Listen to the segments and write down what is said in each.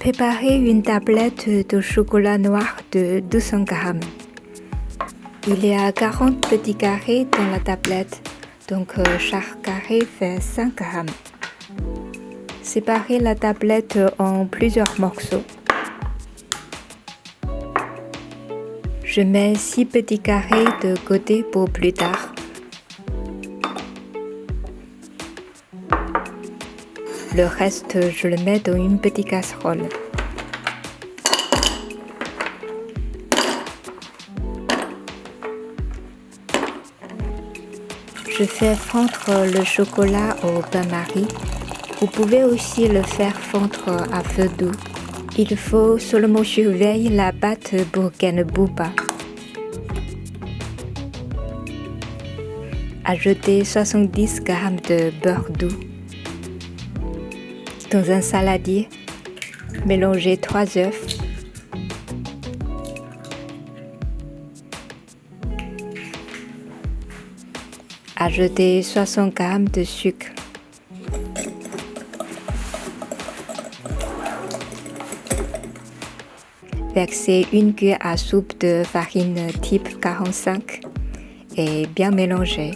Préparez une tablette de chocolat noir de 200 grammes. Il y a 40 petits carrés dans la tablette, donc chaque carré fait 5 grammes. Séparez la tablette en plusieurs morceaux. Je mets 6 petits carrés de côté pour plus tard. Le reste, je le mets dans une petite casserole. Je fais fondre le chocolat au bain-marie. Vous pouvez aussi le faire fondre à feu doux. Il faut seulement surveiller la pâte pour qu'elle ne boue pas. Ajoutez 70 g de beurre doux. Dans un saladier, mélangez 3 œufs. Ajoutez 60 g de sucre. Versez une cuillère à soupe de farine type 45 et bien mélanger.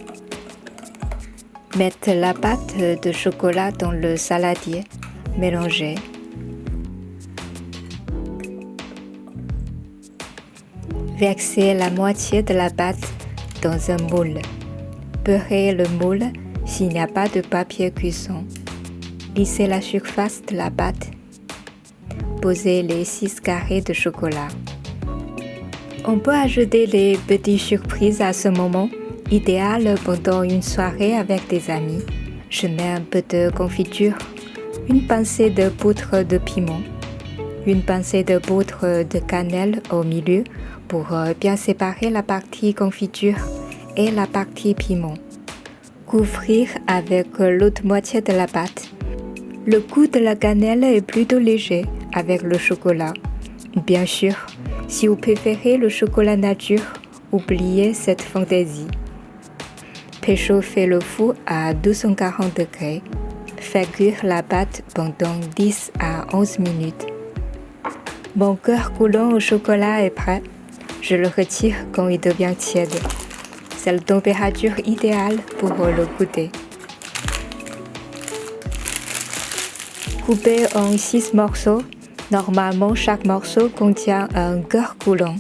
Mettez la pâte de chocolat dans le saladier. Mélangez. Versez la moitié de la pâte dans un moule. Beurrez le moule s'il n'y a pas de papier cuisson. Lissez la surface de la pâte. Posez les 6 carrés de chocolat. On peut ajouter les petites surprises à ce moment, idéal pendant une soirée avec des amis. Je mets un peu de confiture, une pincée de poudre de piment, une pincée de poudre de cannelle au milieu pour bien séparer la partie confiture et la partie piment. Couvrir avec l'autre moitié de la pâte. Le goût de la cannelle est plutôt léger avec le chocolat. Bien sûr, si vous préférez le chocolat nature, oubliez cette fantaisie. Préchauffez le four à 240 degrés. Faites cuire la pâte pendant 10 à 11 minutes. Mon cœur coulant au chocolat est prêt. Je le retire quand il devient tiède. C'est la température idéale pour le goûter. Coupez en 6 morceaux. Normalement, chaque morceau contient un cœur coulant.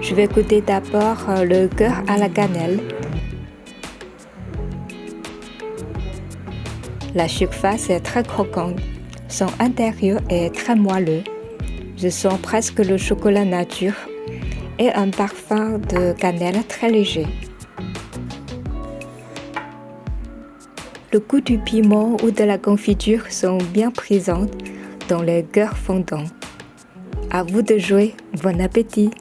Je vais goûter d'abord le cœur à la cannelle. La surface est très croquante. Son intérieur est très moelleux. Je sens presque le chocolat nature et un parfum de cannelle très léger. Le goût du piment ou de la confiture sont bien présents dans les cœurs fondants. À vous de jouer, bon appétit!